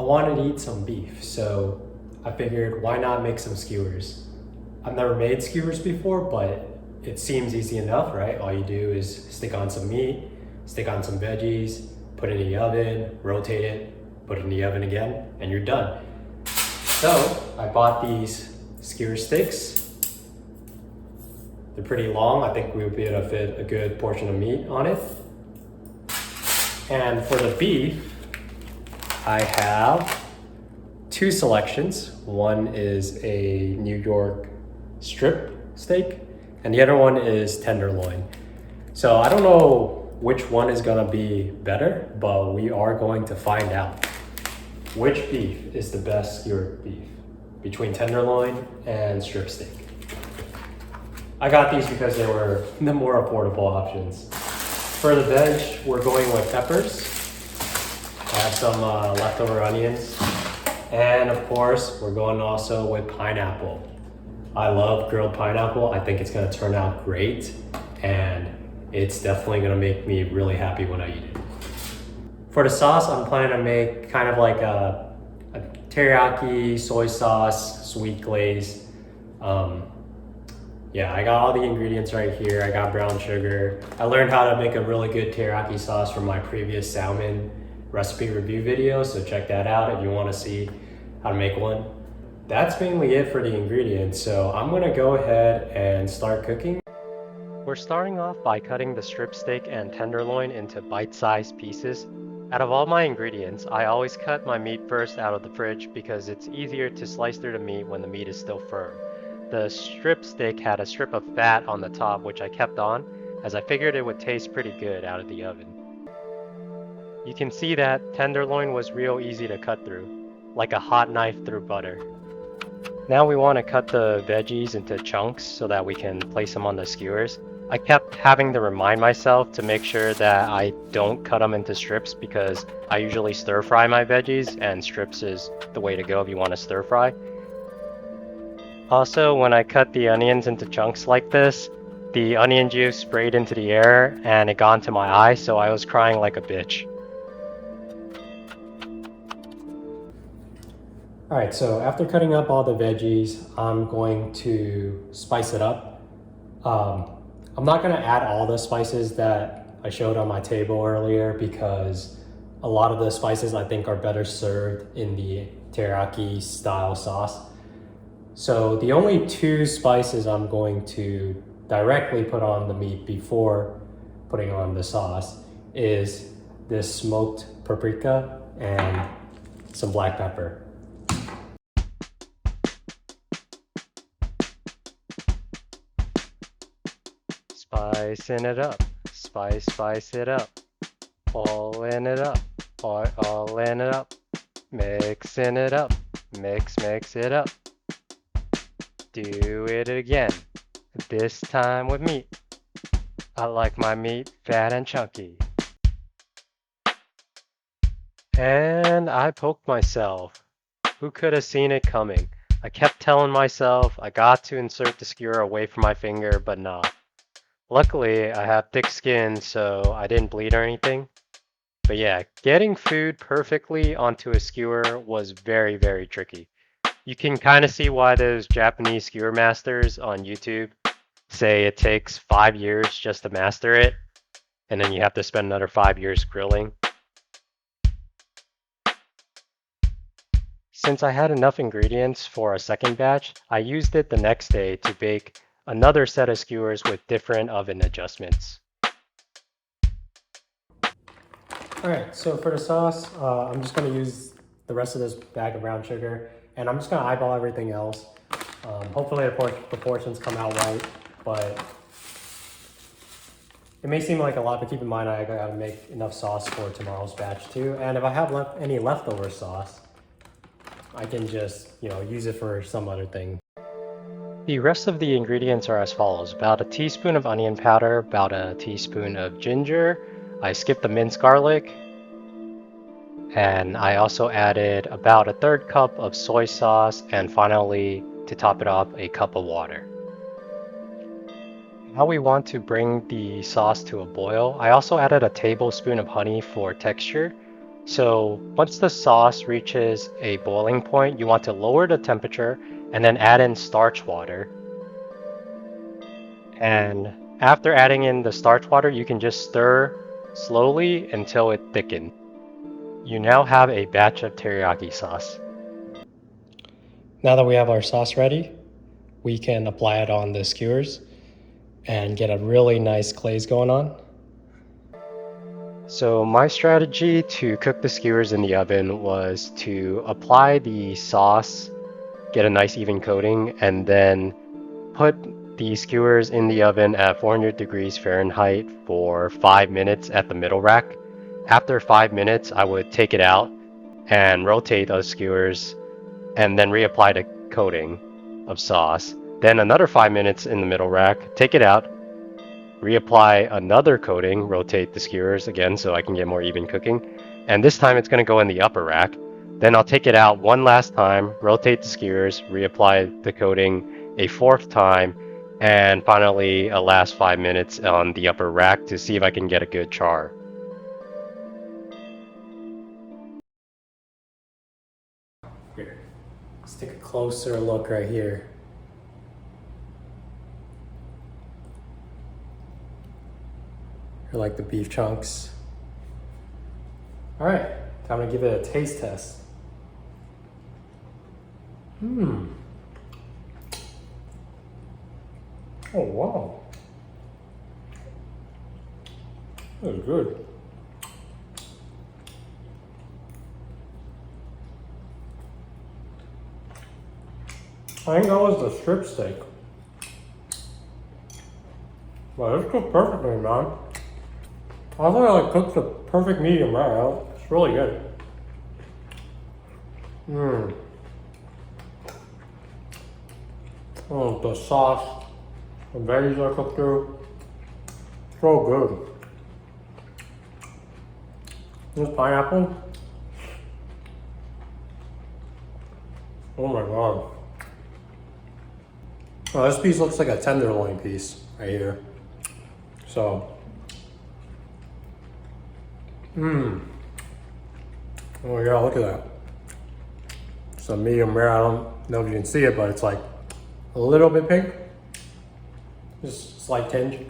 I wanted to eat some beef, so I figured why not make some skewers? I've never made skewers before, but it seems easy enough, right? All you do is stick on some meat, stick on some veggies, put it in the oven, rotate it, put it in the oven again, and you're done. So I bought these skewer sticks. They're pretty long. I think we'll be able to fit a good portion of meat on it. And for the beef, I have two selections. One is a New York strip steak, and the other one is tenderloin. So I don't know which one is gonna be better, but we are going to find out. Which beef is the best skewered beef between tenderloin and strip steak? I got these because they were the more affordable options. For the veg, we're going with peppers. I have some leftover onions. And of course, we're going also with pineapple. I love grilled pineapple. I think it's gonna turn out great. And it's definitely gonna make me really happy when I eat it. For the sauce, I'm planning to make kind of like a teriyaki soy sauce, sweet glaze. Yeah, I got all the ingredients right here. I got brown sugar. I learned how to make a really good teriyaki sauce from my previous salmon recipe review video, so check that out if you want to see how to make one. That's mainly it for the ingredients, so I'm gonna go ahead and start cooking. We're starting off by cutting the strip steak and tenderloin into bite-sized pieces. Out of all my ingredients, I always cut my meat first out of the fridge because it's easier to slice through the meat when the meat is still firm. The strip steak had a strip of fat on the top, which I kept on, as I figured it would taste pretty good out of the oven. You can see that tenderloin was real easy to cut through, like a hot knife through butter. Now we want to cut the veggies into chunks so that we can place them on the skewers. I kept having to remind myself to make sure that I don't cut them into strips because I usually stir fry my veggies, and strips is the way to go if you want to stir fry. Also, when I cut the onions into chunks like this, the onion juice sprayed into the air and it got into my eye, so I was crying like a bitch. Alright, so after cutting up all the veggies, I'm going to spice it up. I'm not going to add all the spices that I showed on my table earlier because a lot of the spices I think are better served in the teriyaki style sauce. So the only two spices I'm going to directly put on the meat before putting on the sauce is this smoked paprika and some black pepper. Spicing it up, spice it up, all in it up, all in it up, mixing it up, mix it up. Do it again, this time with meat. I like my meat fat and chunky. And I poked myself. Who could have seen it coming? I kept telling myself I got to insert the skewer away from my finger, but nah. Luckily, I have thick skin, so I didn't bleed or anything. But yeah, getting food perfectly onto a skewer was very, very tricky. You can kind of see why those Japanese skewer masters on YouTube say it takes 5 years just to master it, and then you have to spend another 5 years grilling. Since I had enough ingredients for a second batch, I used it the next day to bake another set of skewers with different oven adjustments. Alright, so for the sauce, I'm just going to use the rest of this bag of brown sugar, and I'm just going to eyeball everything else. Hopefully the proportions come out right, but it may seem like a lot, but keep in mind I gotta make enough sauce for tomorrow's batch too. And if I have any leftover sauce, I can just, use it for some other thing. The rest of the ingredients are as follows. About a teaspoon of onion powder, about a teaspoon of ginger. I skipped the minced garlic. And I also added about a third cup of soy sauce, and finally, to top it off, a cup of water. Now we want to bring the sauce to a boil. I also added a tablespoon of honey for texture. So once the sauce reaches a boiling point, you want to lower the temperature and then add in starch water. And after adding in the starch water, you can just stir slowly until it thickens. You now have a batch of teriyaki sauce. Now that we have our sauce ready, we can apply it on the skewers and get a really nice glaze going on. So my strategy to cook the skewers in the oven was to apply the sauce, get a nice even coating, and then put the skewers in the oven at 400 degrees Fahrenheit for 5 minutes at the middle rack. After 5 minutes, I would take it out and rotate those skewers and then reapply the coating of sauce. Then another 5 minutes in the middle rack, take it out, reapply another coating, rotate the skewers again so I can get more even cooking. And this time it's going to go in the upper rack. Then I'll take it out one last time, rotate the skewers, reapply the coating a fourth time, and finally a last 5 minutes on the upper rack to see if I can get a good char. Here, let's take a closer look right here. Here, like the beef chunks. All right, time to give it a taste test. Oh wow, that was good. I think that was the strip steak. Well, it's cooked perfectly, man. I thought I like cooked the perfect medium rare. It's really good. Oh, the sauce, the veggies are cooked through. So good. This pineapple. Oh my god. Oh, this piece looks like a tenderloin piece right here. So, oh yeah, look at that. It's a medium rare. I don't know if you can see it, but it's like a little bit pink. Just a slight tinge.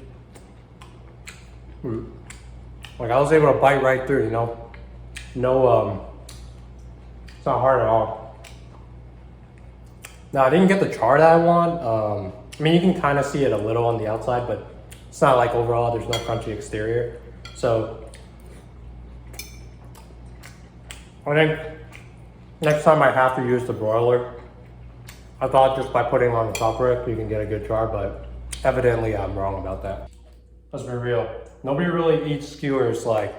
Like I was able to bite right through, you know. No, it's not hard at all. Now I didn't get the char that I want. I mean, you can kind of see it a little on the outside, but it's not like overall there's no crunchy exterior. So I think next time I have to use the broiler, I thought just by putting it on the top rack you can get a good char, but evidently I'm wrong about that. Let's be real. Nobody really eats skewers like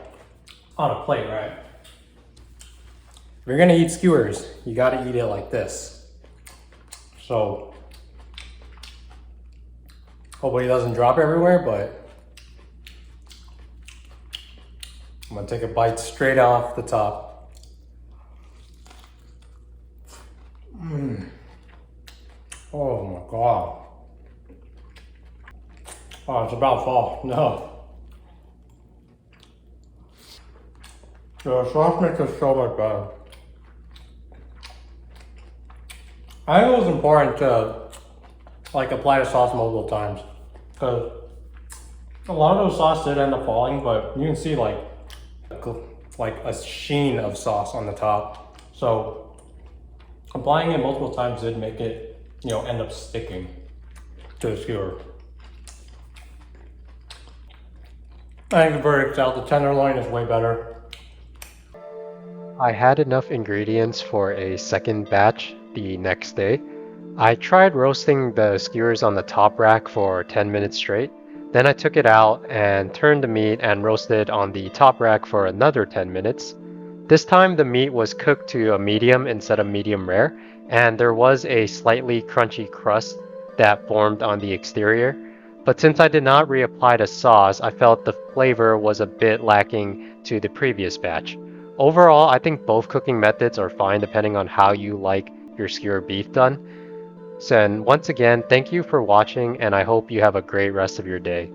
on a plate, right? If you're gonna eat skewers, you gotta eat it like this. So hopefully it doesn't drop everywhere, but I'm gonna take a bite straight off the top. Oh my god. Oh, it's about to fall. No. The sauce makes it so much better. I think it was important to like apply the sauce multiple times because a lot of those sauce did end up falling, but you can see like a sheen of sauce on the top. So applying it multiple times did make it, you know, end up sticking to the skewer. I think the verdict's out. The tenderloin is way better. I had enough ingredients for a second batch the next day. I tried roasting the skewers on the top rack for 10 minutes straight. Then I took it out and turned the meat and roasted on the top rack for another 10 minutes. This time the meat was cooked to a medium instead of medium rare, and there was a slightly crunchy crust that formed on the exterior. But since I did not reapply the sauce, I felt the flavor was a bit lacking to the previous batch. Overall, I think both cooking methods are fine depending on how you like your skewer beef done. So, and once again, thank you for watching, and I hope you have a great rest of your day.